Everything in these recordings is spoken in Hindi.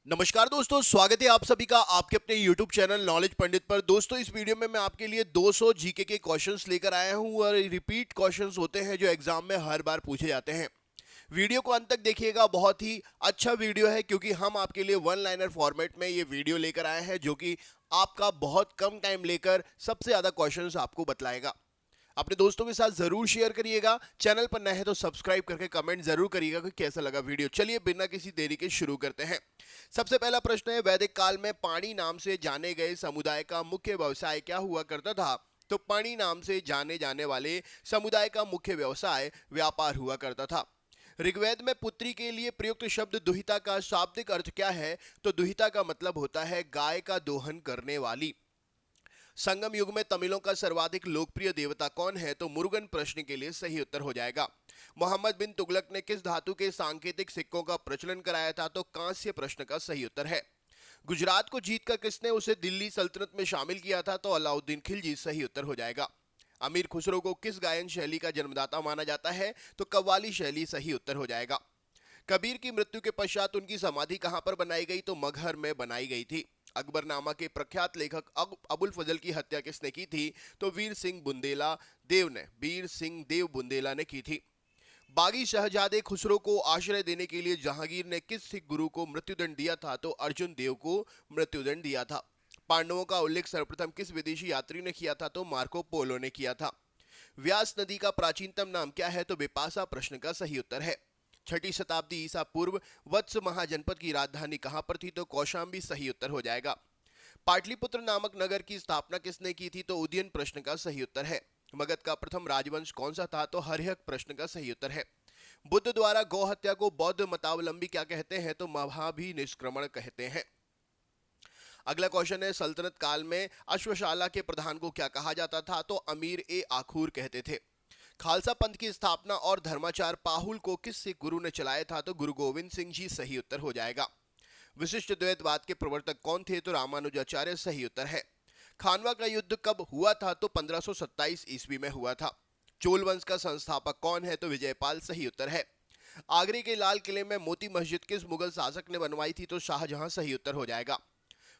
नमस्कार दोस्तों, स्वागत है आप सभी का आपके अपने YouTube चैनल नॉलेज पंडित पर। दोस्तों, इस वीडियो में मैं आपके लिए 200 जीके के क्वेश्चंस लेकर आया हूं और रिपीट क्वेश्चंस होते हैं जो एग्जाम में हर बार पूछे जाते हैं। वीडियो को अंत तक देखिएगा, बहुत ही अच्छा वीडियो है क्योंकि हम आपके लिए वन लाइनर फॉर्मेट में ये वीडियो लेकर आए हैं जो कि आपका बहुत कम टाइम लेकर सबसे ज़्यादा क्वेश्चंस आपको बतलाएगा। अपने दोस्तों के साथ जरूर शेयर करिएगा। चैनल पर नए हैं तो सब्सक्राइब करके कमेंट जरूर करिएगा कि कैसा लगा वीडियो। चलिए बिना किसी देरी के शुरू करते हैं। सबसे पहला प्रश्न है, वैदिक काल में पाणी नाम से जाने गए समुदाय का मुख्य व्यवसाय क्या हुआ करता था? तो पाणी नाम से जाने जाने वाले समुदाय का मुख्य व्यवसाय व्यापार हुआ करता था। ऋग्वेद में पुत्री के लिए प्रयुक्त शब्द दुहिता का शाब्दिक अर्थ क्या है? तो दुहिता का मतलब होता है गाय का दोहन करने वाली। संगम युग में तमिलों का सर्वाधिक लोकप्रिय देवता कौन है? तो मुरुगन प्रश्न के लिए सही उत्तर हो जाएगा। मोहम्मद बिन तुगलक ने किस धातु के सांकेतिक सिक्कों का प्रचलन कराया था? तो कांस्य प्रश्न का सही उत्तर है। गुजरात को जीतकर किसने उसे दिल्ली सल्तनत में शामिल किया था? तो अलाउद्दीन खिलजी सही उत्तर हो जाएगा। अमीर खुसरो को किस गायन शैली का जन्मदाता माना जाता है? तो कव्वाली शैली सही उत्तर हो जाएगा। कबीर की मृत्यु के पश्चात उनकी समाधि कहां पर बनाई गई? तो मगहर में बनाई गई थी। अकबरनामा के प्रख्यात लेखक अबुल फजल की हत्या किसने की थी? तो वीर सिंह देव बुंदेला ने की थी। बागी शहजादे खुसरो को आश्रय देने के लिए जहांगीर ने किस सिख गुरु को मृत्युदंड दिया था? तो अर्जुन देव को मृत्युदंड दिया था। पांडवों का उल्लेख सर्वप्रथम किस विदेशी यात्री ने किया था? तो मार्को पोलो ने किया था। व्यास नदी का प्राचीनतम नाम क्या है? तो बिपाशा प्रश्न का सही उत्तर है। छठी शताब्दी ईसा पूर्व वत्स महाजनपद की राजधानी कहां पर थी? तो कौशाम्बी सही उत्तर हो जाएगा। पाटलिपुत्र नामक नगर की स्थापना किसने की थी? तो उदयन प्रश्न का सही उत्तर है। मगध का प्रथम राजवंश कौन सा था? तो हर्यक प्रश्न का सही उत्तर है। बुद्ध द्वारा गौ हत्या को बौद्ध मतावलंबी क्या कहते हैं? तो महाभिनिष्क्रमण कहते हैं। अगला क्वेश्चन है, सल्तनत काल में अश्वशाला के प्रधान को क्या कहा जाता था? तो अमीर ए आखूर कहते थे। खालसा पंथ की स्थापना और धर्माचार पाहुल को किस सिख गुरु ने चलाया था? तो गुरु गोविंद सिंह जी सही उत्तर हो जाएगा। विशिष्ट द्वैतवाद के प्रवर्तक कौन थे? तो रामानुजाचार्य सही उत्तर है। खानवा का युद्ध कब हुआ था? तो 1527 ईस्वी में हुआ था। चोल वंश का संस्थापक कौन है? तो विजयपाल सही उत्तर है। आगरे के लाल किले में मोती मस्जिद किस मुगल शासक ने बनवाई थी? तो शाहजहां सही उत्तर हो जाएगा।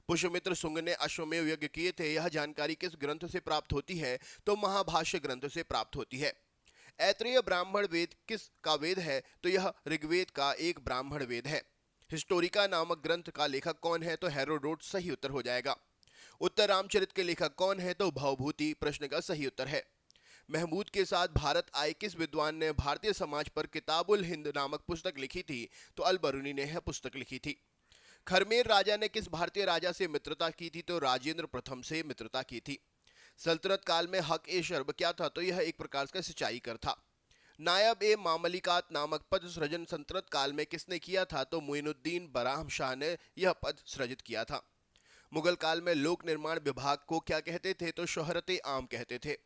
पुष्यमित्र सुंग ने अश्वमेव यज्ञ किए थे, यह जानकारी किस ग्रंथ से प्राप्त होती है? तो महाभाष्य ग्रंथ से प्राप्त होती है। ऐत्रेय ब्राह्मण वेद किस का वेद है? तो यह ऋग्वेद का एक ब्राह्मण वेद है। हिस्टोरिका नामक ग्रंथ का लेखक कौन है? तो हेरोडोट सही उत्तर हो जाएगा। उत्तर रामचरित के लेखक कौन है? तो भवभूति प्रश्न का सही उत्तर है। महमूद के साथ भारत आए किस विद्वान ने भारतीय समाज पर किताबुल हिंद नामक पुस्तक लिखी थी? तो अल बरूनी ने यह पुस्तक लिखी थी। खरमेर राजा ने किस भारतीय राजा से मित्रता की थी? तो राजेंद्र प्रथम से मित्रता की थी। सल्तनत काल में हक ए शर्ब क्या था? तो यह एक प्रकार का सिंचाई कर था। नायब ए मामलिकात नामक पद सृजन सल्तनत काल में किसने किया था? तो मुइनुद्दीन बराम शाह ने यह पद सृजित किया था। मुगल काल में लोक निर्माण विभाग को क्या कहते थे? तो शोहरत आम कहते थे।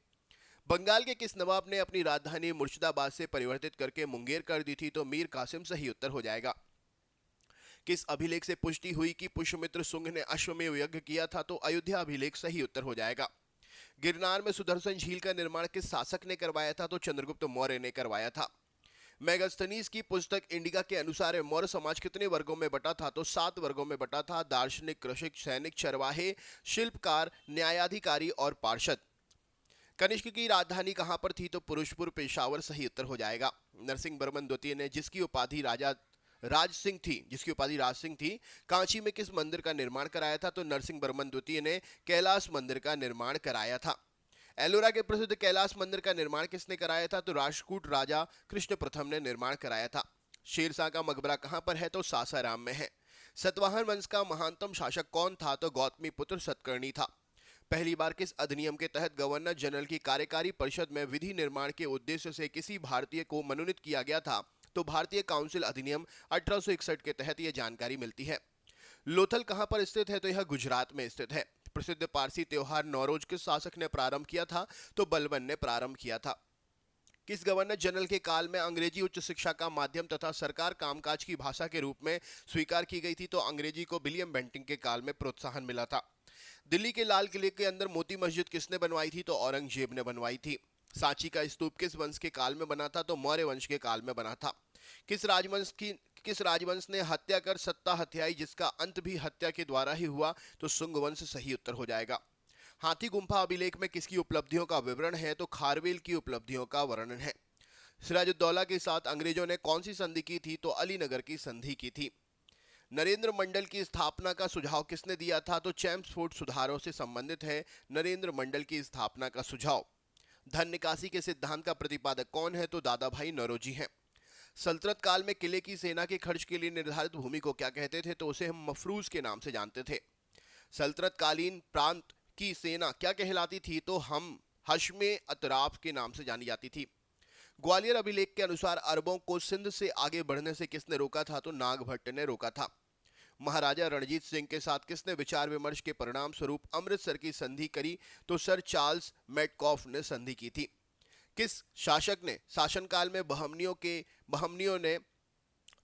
बंगाल के किस नवाब ने अपनी राजधानी मुर्शिदाबाद से परिवर्तित करके मुंगेर कर दी थी? तो मीर कासिम सही उत्तर हो जाएगा। किस अभिलेख से पुष्टि हुई कि पुष्यमित्र सुंग ने अश्वमेव यज्ञ किया था? तो अयोध्या अभिलेख सही उत्तर हो जाएगा। गिरनार में सुदर्शन झील का निर्माण किस शासक ने करवाया था? तो चंद्रगुप्त मौर्य ने करवाया था। मेगास्थनीज की पुस्तक इंडिका के अनुसार मौर्य समाज कितने वर्गों में बटा था? तो 7 वर्गों में बटा था। दार्शनिक, कृषक, सैनिक, चरवाहे, शिल्पकार, न्यायाधिकारी और पार्षद। कनिष्क की राजधानी कहां पर थी? तो पुरुषपुर पेशावर सही उत्तर हो जाएगा। नरसिंह वर्मन द्वितीय ने जिसकी उपाधि राज सिंह थी, कांची में किस मंदिर का निर्माण कराया था? तो नरसिंह वर्मन द्वितीय ने कैलाश मंदिर का निर्माण कराया था। एलोरा के प्रसिद्ध कैलाश मंदिर का निर्माण किसने कराया था? तो राष्ट्रकूट राजा कृष्ण प्रथम ने निर्माण कराया था। शेरशाह का मकबरा कहां पर है? तो सासाराम में है। सतवाहन वंश का महानतम शासक कौन था? तो गौतमी पुत्र सतकर्णी था। पहली बार किस अधिनियम के तहत गवर्नर जनरल की कार्यकारी परिषद में विधि निर्माण के उद्देश्य से किसी भारतीय को मनोनीत किया गया था? तो भारतीय काउंसिल अधिनियम 1861 के तहत यह जानकारी मिलती है। लोथल कहां पर स्थित है? तो यह गुजरात में स्थित है। प्रसिद्ध पारसी त्योहार नौरोज किस शासक ने प्रारंभ किया था? तो बलबन ने प्रारंभ किया था। किस गवर्नर जनरल के काल में अंग्रेजी उच्च शिक्षा का माध्यम तथा सरकार कामकाज की भाषा के रूप में स्वीकार की गई थी? तो अंग्रेजी को विलियम बेंटिंग के काल में प्रोत्साहन मिला था। दिल्ली के लाल किले के अंदर मोती मस्जिद किसने बनवाई थी? तो औरंगजेब ने बनवाई थी। सांची का स्तूप किस वंश के काल में बना था? तो मौर्य वंश के काल में बना था। किस राजवंश की किस राजवंश ने हत्या कर सत्ता हत्याई जिसका अंत भी हत्या के द्वारा ही हुआ? तो शुंग वंश सही उत्तर हो जाएगा। हाथी गुम्फा अभिलेख में किसकी उपलब्धियों का विवरण है? तो खारवेल की उपलब्धियों का वर्णन है। सिराजुद्दौला के साथ अंग्रेजों ने कौन सी संधि की थी? तो अलीनगर की संधि की थी। नरेंद्र मंडल की स्थापना का सुझाव किसने दिया था? तो चैम्सफोर्ड सुधारों से संबंधित है नरेंद्र मंडल की स्थापना का सुझाव। धन निकासी के सिद्धांत का प्रतिपादक कौन है? तो दादा भाई नौरोजी हैं। सल्तनत काल में किले की सेना के खर्च के लिए निर्धारित भूमि को क्या कहते थे? तो उसे हम मफरूज के नाम से जानते थे। सल्तनत कालीन प्रांत की सेना क्या कहलाती थी? तो हम हश्मे अतराफ के नाम से जानी जाती थी। ग्वालियर अभिलेख के अनुसार अरबों को सिंध से आगे बढ़ने से किसने रोका था? तो नागभट्ट ने रोका था। महाराजा रणजीत सिंह के साथ किसने विचार विमर्श के परिणाम स्वरूप अमृतसर की संधि करी? तो सर चार्ल्स मेटकॉफ ने संधि की थी। किस शासक ने शासनकाल में बहमनियों ने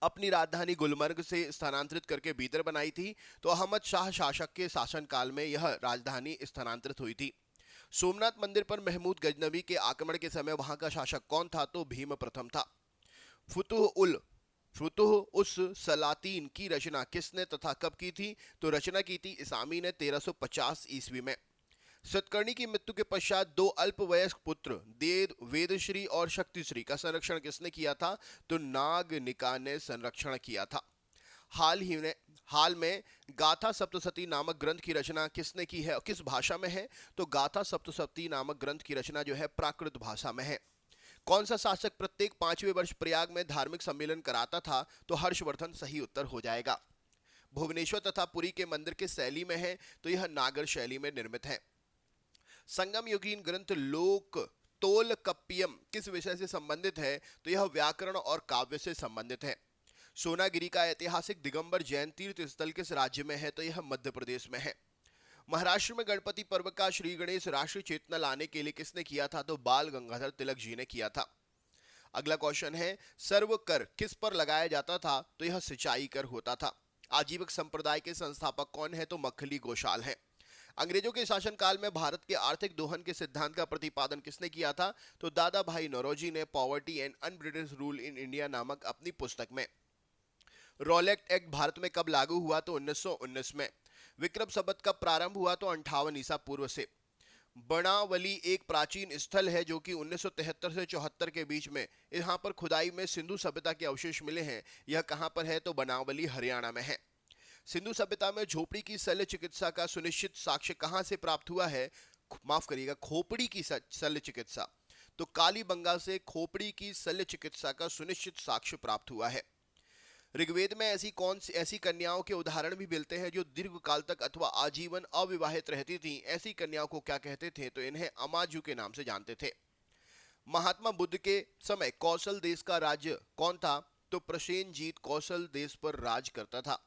अपनी राजधानी गुलमर्ग से स्थानांतरित करके बीदर बनाई थी? तो अहमद शाह शासक के शासनकाल में यह राजधानी स्थानांतरित हुई थी। सोमनाथ मंदिर पर महमूद गजनबी के आक्रमण के समय वहां का शासक कौन था? तो भीम प्रथम था। फुतुह उस सलातीन की रचना किसने तथा कब की थी? तो रचना की थी इसामी ने 1350 ईस्वी में। सतकर्णी की मृत्यु के पश्चात दो अल्पवयस्क पुत्र वेदश्री और शक्तिश्री का संरक्षण किसने किया था? तो नागनिका ने संरक्षण किया था। हाल में गाथा सप्तशती नामक ग्रंथ की रचना किसने की है? किस भाषा में है? तो गाथा सप्तशती नामक ग्रंथ की रचना जो है प्राकृत भाषा में है। कौन सा शासक प्रत्येक 5वें वर्ष प्रयाग में धार्मिक सम्मेलन कराता था? तो हर्षवर्धन सही उत्तर हो जाएगा। भुवनेश्वर तथा पुरी के मंदिर किस शैली में है? तो यह नागर शैली में निर्मित है। संगम युगीन ग्रंथ लोक तोलकप्पियम किस विषय से संबंधित है? तो यह व्याकरण और काव्य से संबंधित है। सोनागिरी का ऐतिहासिक दिगंबर जैन तीर्थ स्थल किस राज्य में है? तो यह मध्य प्रदेश में है। महाराष्ट्र में गणपति पर्व का श्री गणेश राष्ट्रीय चेतना लाने के लिए किसने किया था? तो बाल गंगाधर तिलक जी ने किया था। अगला क्वेश्चन है, सर्व कर किस पर लगाया जाता था? तो यह सिंचाई कर होता था। आजीवक संप्रदाय के संस्थापक कौन है? तो मखली गोशाल है। अंग्रेजों के शासनकाल में भारत के आर्थिक दोहन के सिद्धांत का प्रतिपादन किसने किया था? तो दादा भाई नौरोजी ने poverty and un-British rule in India नामक अपनी पुस्तक में। रॉलेट एक्ट भारत में कब लागू हुआ? तो 1919 में। विक्रम संवत कब प्रारंभ हुआ? तो 58 ईसा पूर्व से। बनावली एक प्राचीन स्थल है जो कि 1973 से 74 के बीच में यहाँ पर खुदाई में सिंधु सभ्यता के अवशेष मिले हैं। यह कहाँ पर है? तो बनावली हरियाणा में है। सिंधु सभ्यता में झोपड़ी की शल्य चिकित्सा का सुनिश्चित साक्ष्य कहाँ से प्राप्त हुआ है? माफ करिएगा, खोपड़ी की शल्य चिकित्सा। तो कालीबंगा से खोपड़ी की शल्य चिकित्सा का सुनिश्चित साक्ष्य प्राप्त हुआ है। ऋग्वेद में ऐसी कन्याओं के उदाहरण भी मिलते हैं जो दीर्घकाल तक अथवा आजीवन अविवाहित रहती थीं। ऐसी कन्याओं को क्या कहते थे? तो इन्हें अमाजू के नाम से जानते थे। महात्मा बुद्ध के समय कौशल देश का राज्य कौन था? तो प्रसेनजीत कौशल देश पर राज करता था।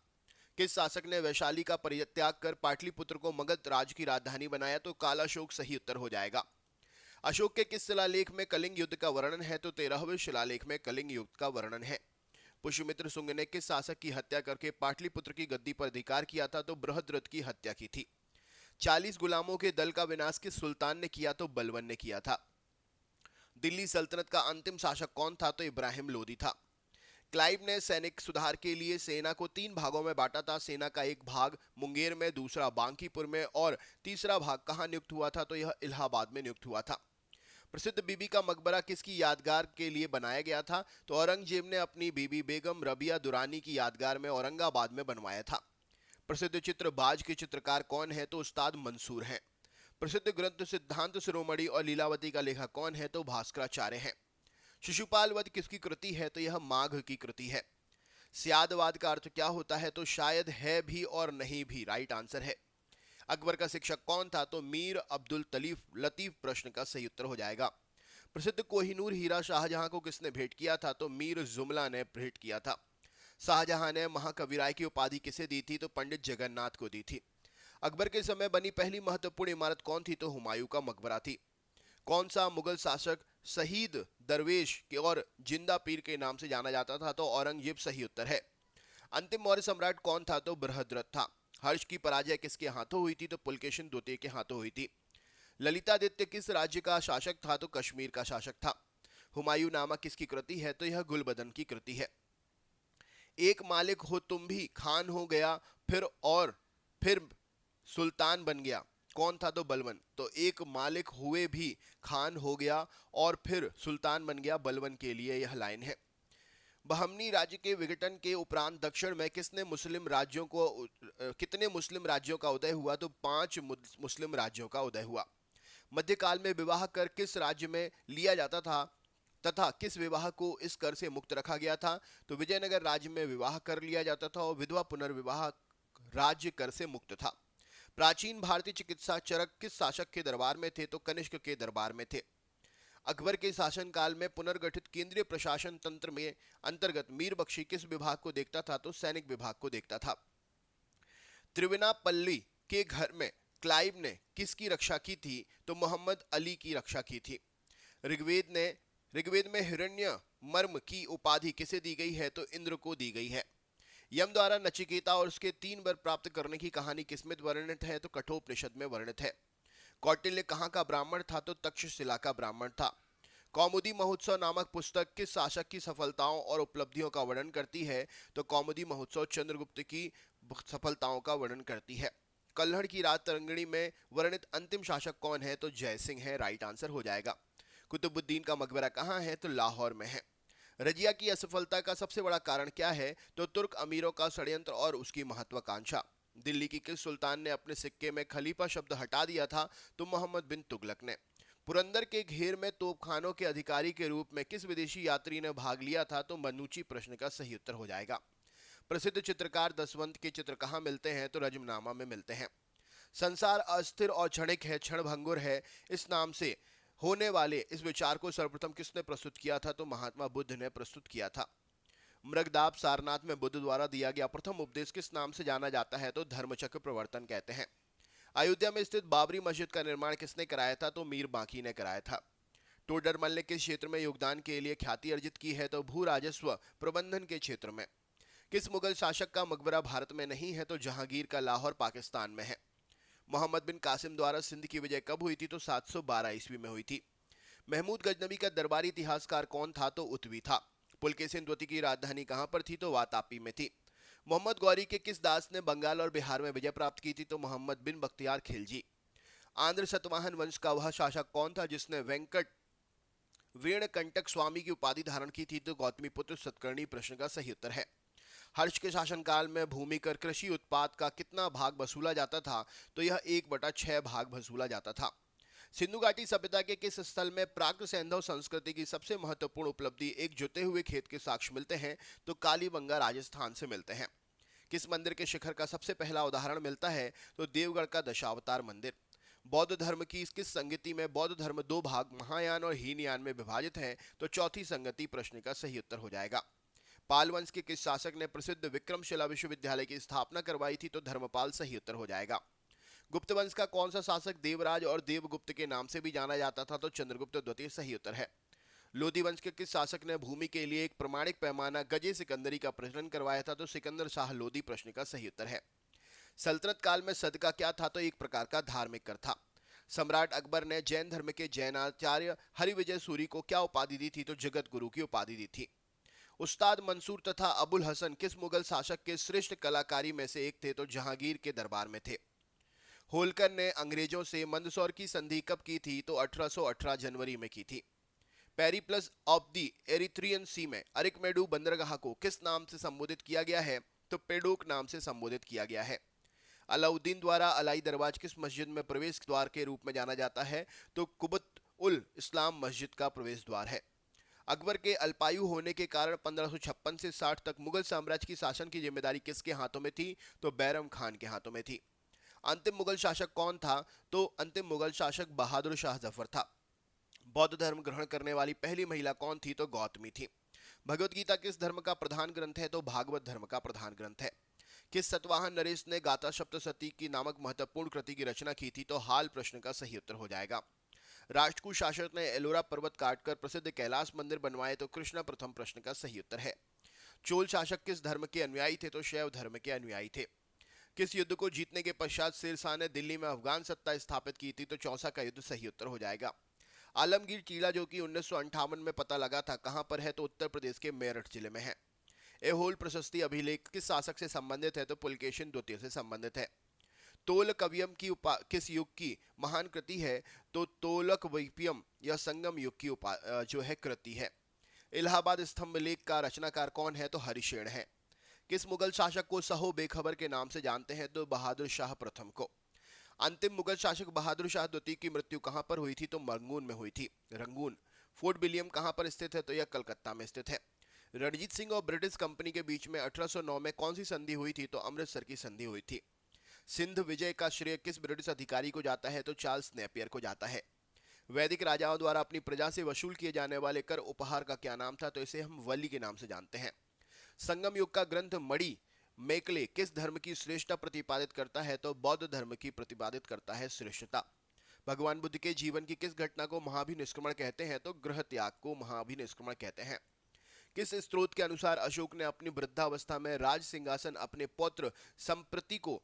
किस शासक ने वैशाली का परित्याग कर पाटलिपुत्र को मगध राज की राजधानी बनाया? तो कालाशोक सही उत्तर हो जाएगा। अशोक के किस शिलालेख में कलिंग युद्ध का वर्णन है? तो 13वें शिलालेख में कलिंग युद्ध का वर्णन है। पुष्यमित्र शुंग ने किस शासक की हत्या करके पाटलिपुत्र की गद्दी पर अधिकार किया था? तो बृहद्रथ की हत्या की थी। 40 गुलामों के दल का विनाश किस सुल्तान ने किया? तो बलबन ने किया था। दिल्ली सल्तनत का अंतिम शासक कौन था? तो इब्राहिम लोदी था। क्लाइव ने सैनिक सुधार के लिए सेना को 3 भागों में बांटा था। सेना का एक भाग मुंगेर में, दूसरा बांकीपुर में और तीसरा भाग कहां नियुक्त हुआ था? तो यह इलाहाबाद में नियुक्त हुआ था। प्रसिद्ध बीबी का मकबरा किसकी यादगार के लिए बनाया गया था? तो औरंगजेब ने अपनी बीबी बेगम रबिया दुरानी की यादगार में औरंगाबाद में बनवाया था। प्रसिद्ध चित्र बाज के चित्रकार कौन है? तो उस्ताद मंसूर हैं। प्रसिद्ध ग्रंथ सिद्धांत शिरोमणि और लीलावती का लेखक कौन है? तो भास्कराचार्य हैं। शिशुपाल वध किसकी कृति है? तो यह माघ की कृति है। स्यादवाद का अर्थ क्या होता है? तो शायद है भी और नहीं भी, राइट आंसर है। अकबर का शिक्षक कौन था? तो मीर अब्दुल लतीफ प्रश्न का सही उत्तर हो जाएगा। प्रसिद्ध कोहिनूर हीरा शाहजहां को किसने भेंट किया था? तो मीर जुमला ने भेंट किया था। शाहजहां ने महाकविराय की उपाधि किसे दी थी? तो पंडित जगन्नाथ को दी थी। अकबर के समय बनी पहली महत्वपूर्ण इमारत कौन थी? तो हुमायूं का मकबरा थी। कौन सा मुगल शासक शहीद दरवेश के और जिंदा पीर के नाम से जाना जाता था? तो औरंगजेब सही उत्तर है। अंतिम मौर्य सम्राट कौन था? तो बृहद्रथ था। हर्ष की पराजय किसके हाथों हुई थी? तो पुलकेशिन द्वितीय के हाथों हुई थी। ललितादित्य किस राज्य का शासक था? तो कश्मीर का शासक था। हुमायूं नामा किसकी कृति है? तो यह गुलबदन की कृति है। एक मालिक हो तुम भी खान हो गया, फिर सुल्तान बन गया। कौन था? तो बलबन। तो एक मालिक हुए भी खान हो गया और फिर सुल्तान बन गया, बलबन के लिए यह लाइन है। बहमनी राज्य के विघटन के उपरांत दक्षिण में कितने मुस्लिम राज्यों का उदय हुआ? तो 5 मुस्लिम राज्यों का उदय हुआ। मध्यकाल में विवाह कर किस राज्य में लिया जाता था तथा किस विवाह को इस कर से मुक्त रखा गया था? तो विजयनगर राज्य में विवाह कर लिया जाता था और विधवा पुनर्विवाह राज्य कर से मुक्त था। प्राचीन भारतीय चिकित्सा चरक किस शासक के दरबार में थे? तो कनिष्क के दरबार में थे। अकबर के शासनकाल में पुनर्गठित केंद्रीय प्रशासन तंत्र में अंतर्गत मीर बख्शी किस विभाग को देखता था? तो सैनिक विभाग को देखता था। त्रिविनापल्ली के घर में क्लाइव ने किसकी रक्षा की थी? तो मोहम्मद अली की रक्षा की थी। ऋग्वेद में हिरण्य मर्म की उपाधि किसे दी गई है? तो इंद्र को दी गई है। यम द्वारा नचिकेता और उसके 3 वर प्राप्त करने की कहानी किसमें वर्णित है? तो कठोपनिषद में वर्णित है। कौटिल्य कहाँ का ब्राह्मण था? तो तक्षशिला का ब्राह्मण था। कौमुदी महोत्सव नामक पुस्तक किस शासक की सफलताओं और उपलब्धियों का वर्णन करती है? तो कौमुदी महोत्सव चंद्रगुप्त की सफलताओं का वर्णन करती है। कल्हड़ की रात तरंगिणी में वर्णित अंतिम शासक कौन है? तो जयसिंह है, राइट आंसर हो जाएगा। कुतुबुद्दीन का मकबरा कहाँ है? तो लाहौर में है। रजिया की असफलता का सबसे बड़ा कारण क्या है? तो तुर्क अमीरों का षड्यंत्र और उसकी महत्वाकांक्षा। दिल्ली की किस सुल्तान ने अपने सिक्के में खलीफा शब्द हटा दिया था? तो मोहम्मद बिन तुगलक ने। पुरंदर के घेर में तोपखानों के अधिकारी के रूप में किस विदेशी यात्री ने भाग लिया था? तो मनुची प्रश्न का सही उत्तर हो जाएगा। प्रसिद्ध चित्रकार दसवंत के चित्र कहाँ मिलते हैं? तो रजमनामा में मिलते हैं। संसार अस्थिर और क्षणिक है, क्षणभंगुर है, इस नाम से होने वाले इस विचार को सर्वप्रथम किसने प्रस्तुत किया था? तो महात्मा बुद्ध ने प्रस्तुत किया था। मृगदाब सारनाथ में बुद्ध द्वारा दिया गया प्रथम उपदेश किस नाम से जाना जाता है? तो धर्मचक्र प्रवर्तन कहते हैं। अयोध्या में स्थित बाबरी मस्जिद का निर्माण किसने कराया था? तो मीर बांकी ने कराया था। टोडरमल ने किस क्षेत्र में योगदान के लिए ख्याति अर्जित की है? तो भू राजस्व प्रबंधन के क्षेत्र में। किस मुगल शासक का मकबरा भारत में नहीं है? तो जहांगीर का लाहौर पाकिस्तान में है। मोहम्मद बिन कासिम द्वारा सिंध की विजय कब हुई थी? तो 712 ईस्वी में हुई थी। महमूद गजनबी का दरबारी इतिहासकार कौन था? तो उत्वी था। पुलकेशिन द्वितीय की राजधानी कहां पर थी? तो वातापी में थी। मोहम्मद गौरी के किस दास ने बंगाल और बिहार में विजय प्राप्त की थी? तो मोहम्मद बिन बख्तियार खिलजी। आंध्र सतवाहन वंश का वह शासक कौन था जिसने वेणकंटक स्वामी की उपाधि धारण की थी? तो गौतमीपुत्र सतकर्णी प्रश्न का सही उत्तर है। हर्ष के शासनकाल में भूमि कर कृषि उत्पाद का कितना भाग वसूला जाता था? तो यह 1/6 भाग वसूला जाता था। सिंधु घाटी सभ्यता के किस स्थल में प्राक सैंधव संस्कृति की सबसे महत्वपूर्ण उपलब्धि एक जुते हुए खेत के साक्ष्य मिलते हैं? तो कालीबंगा राजस्थान से मिलते हैं। किस मंदिर के शिखर का सबसे पहला उदाहरण मिलता है? तो देवगढ़ का दशावतार मंदिर। बौद्ध धर्म की किस संगति में बौद्ध धर्म 2 भाग महायान और हीनयान में विभाजित है? तो चौथी संगति प्रश्न का सही उत्तर हो जाएगा। पाल वंश के किस शासक ने प्रसिद्ध विक्रमशिला विश्वविद्यालय की स्थापना करवाई थी? तो धर्मपाल सही उत्तर हो जाएगा। गुप्त वंश का कौन सा शासक देवराज और देवगुप्त के नाम से भी जाना जाता था? तो चंद्रगुप्त द्वितीय सही उत्तर है। लोधी वंश के किस शासक ने भूमि के लिए एक प्रमाणिक पैमाना गजे सिकंदरी का प्रचलन करवाया था? तो सिकंदर शाह लोधी प्रश्न का सही उत्तर है। सल्तनत काल में सदका क्या था? तो एक प्रकार का धार्मिक कर था। सम्राट अकबर ने जैन धर्म के जैनाचार्य हरिविजय सूरी को क्या उपाधि दी थी? तो जगत गुरु की उपाधि दी थी। उस्ताद मंसूर तथा अबुल हसन किस मुगल शासक के श्रेष्ठ कलाकारी में से एक थे? तो जहांगीर के दरबार में थे। होलकर ने अंग्रेजों से मंदसौर की संधि कब की थी? तो 1818 जनवरी में की थी। पेरिप्लस ऑफ द एरिथ्रियन सी में अरिकमेडू बंदरगाह को किस नाम से संबोधित किया गया है? तो पेडोक नाम से संबोधित किया गया है। अलाउद्दीन द्वारा अलाई दरवाज किस मस्जिद में प्रवेश द्वार के रूप में जाना जाता है? तो कुबत उल इस्लाम मस्जिद का प्रवेश द्वार है। अकबर के अल्पायु होने के कारण 1556 से 60 तक मुगल साम्राज्य की शासन की जिम्मेदारी किसके हाथों में थी? तो बैरम खान के हाथों में थी। अंतिम मुगल शासक कौन था? तो अंतिम मुगल शासक बहादुर शाह जफर था। बौद्ध धर्म ग्रहण करने वाली पहली महिला कौन थी? तो गौतमी थी। भगवत गीता किस धर्म का प्रधान ग्रंथ है? तो भागवत धर्म का प्रधान ग्रंथ है। किस सतवाहन नरेश ने गाथा सप्तशती की नामक महत्वपूर्ण कृति की रचना की थी? तो हाल प्रश्न का सही उत्तर हो जाएगा। राष्ट्रकूट शासक ने एलोरा पर्वत काटकर प्रसिद्ध कैलाश मंदिर बनवाए? तो कृष्ण प्रथम प्रश्न का सही उत्तर है। चोल शासक किस धर्म के अनुयायी थे? तो शैव धर्म के अनुयायी थे। किस युद्ध को जीतने के पश्चात शेरशाह ने दिल्ली में अफगान सत्ता स्थापित की थी? तो चौसा का युद्ध सही उत्तर हो जाएगा। आलमगीर टीला जो कि 1958 में पता लगा था कहां पर है? तो उत्तर प्रदेश के मेरठ जिले में है। एहोल प्रशस्ति अभिलेख किस शासक से संबंधित है? तो पुलकेशिन द्वितीय से संबंधित है। तोल कवियम की किस युग की महान कृति है? तो तोलक वैपियम या संगम युग की जो है कृति है। इलाहाबाद स्तंभ लेख का रचनाकार कौन है? तो हरिशेन है। किस मुगल शासक को सहो बेखबर के नाम से जानते हैं? तो बहादुर शाह प्रथम को। अंतिम मुगल शासक बहादुर शाह द्वितीय की मृत्यु कहां पर हुई थी? तो रंगून में हुई थी, रंगून। फोर्ट विलियम कहां पर स्थित है? तो यह कलकत्ता में स्थित है। रणजीत सिंह और ब्रिटिश कंपनी के बीच में 1809 में कौन सी संधि हुई थी? तो अमृतसर की संधि हुई थी। सिंध विजय का श्रेय किस ब्रिटिश अधिकारी को जाता है? तो चार्ल्स नेपियर को जाता है। वैदिक राजाओं द्वारा अपनी प्रजा से वसूल किए जाने वाले कर उपहार का क्या नाम था? तो इसे हम वली के नाम से जानते हैं। संगम युग का ग्रंथ मणि मेकले किस धर्म की श्रेष्ठता प्रतिपादित करता है? तो बौद्ध धर्म की प्रतिपादित करता है श्रेष्ठता। भगवान बुद्ध के जीवन की किस घटना को महाभिनिष्क्रमण कहते हैं? तो गृह त्याग को महाभिनिष्क्रमण कहते हैं। किस स्रोत के अनुसार अशोक ने अपनी वृद्धावस्था में राज सिंहासन अपने पौत्र संप्रति को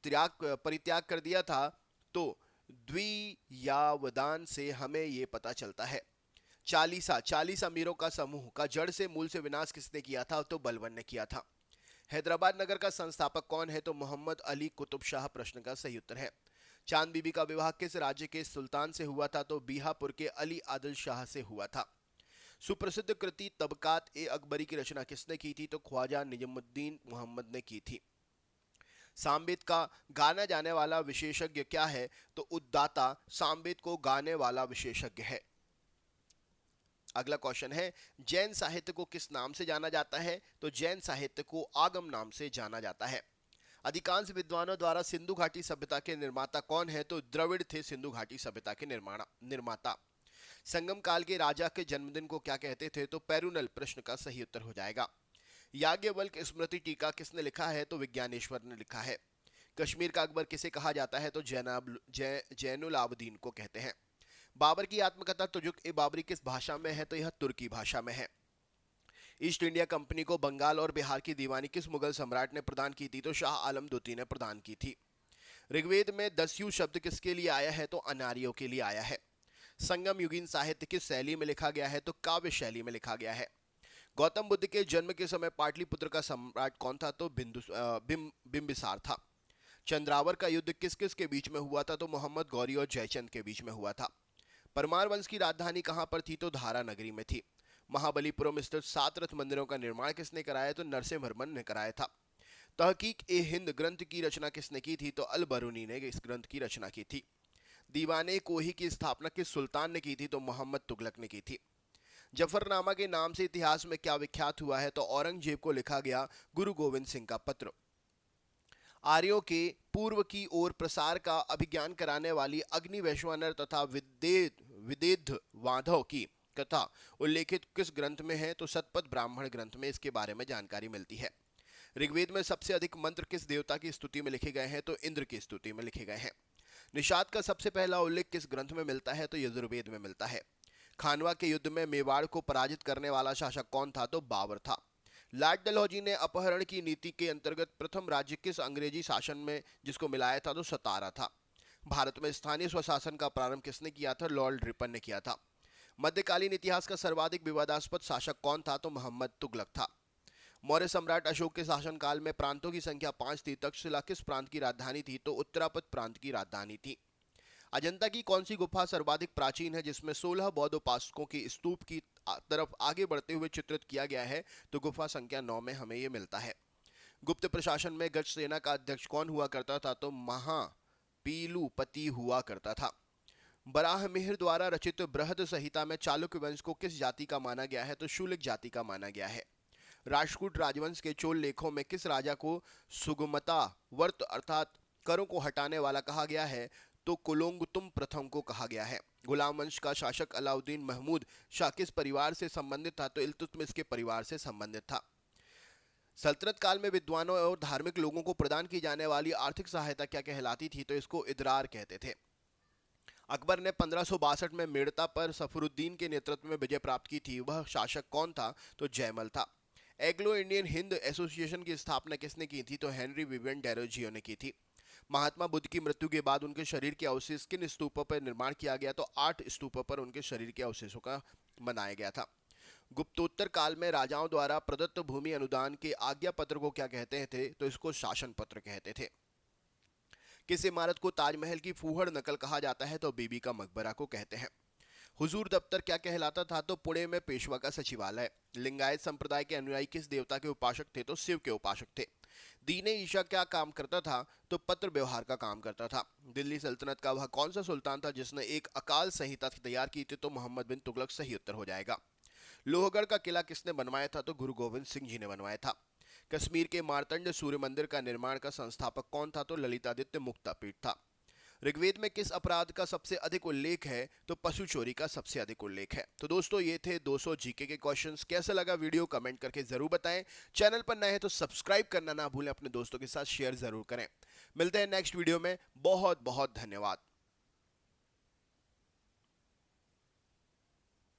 परित्याग कर दिया था? तो द्वियावदान से हमें यह पता चलता है। 40 अमीरों का समूह का जड़ से मूल से विनाश किसने किया था? तो बलबन ने किया था। हैदराबाद नगर का संस्थापक कौन है? तो मोहम्मद अली कुतुब शाह प्रश्न का सही उत्तर है। चांद बीबी का विवाह किस राज्य के सुल्तान से हुआ था? तो बीहापुर के अली आदिल शाह से हुआ था। सुप्रसिद्ध कृति तबकात ए अकबरी की रचना किसने की थी? तो ख्वाजा निजामुद्दीन मोहम्मद ने की थी। सामवेद का गाना जाने वाला विशेषज्ञ क्या है? तो उद्दाता सामवेद को गाने वाला विशेषज्ञ है। अगला क्वेश्चन है, जैन साहित्य को किस नाम से जाना जाता है? तो जैन साहित्य को आगम नाम से जाना जाता है। अधिकांश विद्वानों द्वारा सिंधु घाटी सभ्यता के निर्माता कौन है? तो द्रविड़ थे सिंधु घाटी सभ्यता के निर्माता। संगम काल के राजा के जन्मदिन को क्या कहते थे? तो पेरुनल प्रश्न का सही उत्तर हो जाएगा। याज्ञवल्क्य स्मृति टीका किसने लिखा है? तो विज्ञानेश्वर ने लिखा है। कश्मीर का अकबर किसे कहा जाता है? तो जैनुल आबदीन को कहते हैं। बाबर की आत्मकथा तुजुक ए बाबरी किस भाषा में है? तो यह तुर्की भाषा में है। ईस्ट इंडिया कंपनी को बंगाल और बिहार की दीवानी किस मुगल सम्राट ने प्रदान की थी? तो शाह आलम द्वितीय ने प्रदान की थी। ऋग्वेद में दस्यु शब्द किसके लिए आया है? तो अनारियों के लिए आया है। संगम युगीन साहित्य किस शैली में लिखा गया है? तो काव्य शैली में लिखा गया है। गौतम बुद्ध के जन्म के समय पाटलिपुत्र का सम्राट कौन था? तो बिंबिसार था। चंद्रावर का युद्ध किस किस के बीच में हुआ था? तो मोहम्मद गौरी और जयचंद के बीच में हुआ था। परमार वंश की राजधानी कहां पर थी? तो धारा नगरी में थी। महाबलीपुरम स्थित 7 रथ मंदिरों का निर्माण किसने कराया? तो नरसिंहवर्मन ने कराया था। तहकीक ए हिंद ग्रंथ की रचना किसने की थी? तो अल बरूनी ने इस ग्रंथ की रचना की थी। दीवाने कोही की स्थापना किस सुल्तान ने की थी? तो मोहम्मद तुगलक ने की थी। जफरनामा के नाम से इतिहास में क्या विख्यात हुआ है? तो औरंगजेब को लिखा गया गुरु गोविंद सिंह का पत्र। आर्यों के पूर्व की ओर प्रसार का अभिज्ञान कराने वाली अग्नि वैश्वानर तथा विदेध वाधव की कथा उल्लेखित किस ग्रंथ में है? तो सतपथ ब्राह्मण ग्रंथ में इसके बारे में जानकारी मिलती है। ऋग्वेद में सबसे अधिक मंत्र किस देवता की स्तुति में लिखे गए हैं? तो इंद्र की स्तुति में लिखे गए हैं। निषाद का सबसे पहला उल्लेख किस ग्रंथ में मिलता है? तो यजुर्वेद में मिलता है। खानवा के युद्ध में मेवाड़ को पराजित करने वाला शासक कौन था? तो बाबर था। लॉर्ड डलहौजी ने अपहरण की नीति के अंतर्गत प्रथम राज्य किस अंग्रेजी शासन में जिसको मिलाया था? तो सतारा था। भारत में स्थानीय स्वशासन का प्रारंभ किसने किया था? लॉर्ड रिपन ने किया था। मध्यकालीन इतिहास का सर्वाधिक विवादास्पद शासक कौन था? तो मोहम्मद तुगलक था। मौर्य सम्राट अशोक के शासनकाल में प्रांतों की संख्या 5 थी। तक्षशिला किस प्रांत की राजधानी थी? तो उत्तरापद प्रांत की राजधानी थी। अजंता की कौन सी गुफा सर्वाधिक प्राचीन है जिसमें 16 बौद्ध उपासकों की स्तूप की तरफ आगे बढ़ते हुए चित्रित किया गया है? तो गुफा संख्या 9 में हमें यह मिलता है। गुप्त प्रशासन में गज सेना का अध्यक्ष कौन हुआ करता था? तो महापीलुपति हुआ करता था। बराहमिहिर द्वारा रचित बृहद संहिता में चालुक्य वंश को किस जाति का माना गया है? तो शूलिक जाति का माना गया है। राष्ट्रकूट राजवंश के चोल लेखों में किस राजा को सुगमता वर्त अर्थात करों को हटाने वाला कहा गया है? तो कुलोंगुतुम प्रथम को कहा गया है। गुलाम वंश का शासक अलाउद्दीन महमूद शाह किस परिवार से संबंधित था? तो इल्तुतमिश के परिवार से संबंधित था। सल्तनत काल में विद्वानों और धार्मिक लोगों को प्रदान की जाने वाली आर्थिक सहायता क्या कहलाती थी? तो इसको इदरार कहते थे। अकबर ने 1562 में मेड़ता पर सफरुद्दीन के नेतृत्व में विजय प्राप्त की थी। वह शासक कौन था? तो जयमल था। एग्लो इंडियन हिंद एसोसिएशन की स्थापना किसने की थी? तो हेनरी विवियन डेरोजियो ने की थी। महात्मा बुद्ध की मृत्यु के बाद उनके शरीर के अवशेष किन स्तूपों पर निर्माण किया गया? तो 8 स्तूपों पर उनके शरीर के अवशेषों का बनाया गया था। गुप्तोत्तर काल में राजाओं द्वारा प्रदत्त भूमि अनुदान के आज्ञा पत्र को क्या कहते थे? तो इसको शासन पत्र कहते थे। किस इमारत को ताजमहल की फूहड़ नकल कहा जाता है? तो बीबी का मकबरा को कहते हैं। हुजूर दफ्तर क्या कहलाता था? तो पुणे में पेशवा का सचिवालय। लिंगायत संप्रदाय के अनुयायी किस देवता के उपासक थे? तो शिव के उपासक थे। दीन ईशा क्या काम करता था? तो पत्र व्यवहार का काम करता था। दिल्ली सल्तनत का वह कौन सा सुल्तान था जिसने एक अकाल संहिता तैयार की थी? तो मोहम्मद बिन तुगलक सही उत्तर हो जाएगा। लोहगढ़ का किला किसने बनवाया था? तो गुरु गोविंद सिंह जी ने बनवाया था। कश्मीर के मार्तंड सूर्य मंदिर का निर्माण का संस्थापक कौन था? तो ललितादित्य मुक्तापीठ था। ऋग्वेद में किस अपराध का सबसे अधिक उल्लेख है? तो पशु चोरी का सबसे अधिक उल्लेख है। तो दोस्तों ये थे 200 जीके के क्वेश्चंस। कैसा लगा वीडियो कमेंट करके जरूर बताएं। चैनल पर नए हैं तो सब्सक्राइब करना ना भूलें, अपने दोस्तों के साथ शेयर जरूर करें। मिलते हैं नेक्स्ट वीडियो में। बहुत बहुत धन्यवाद।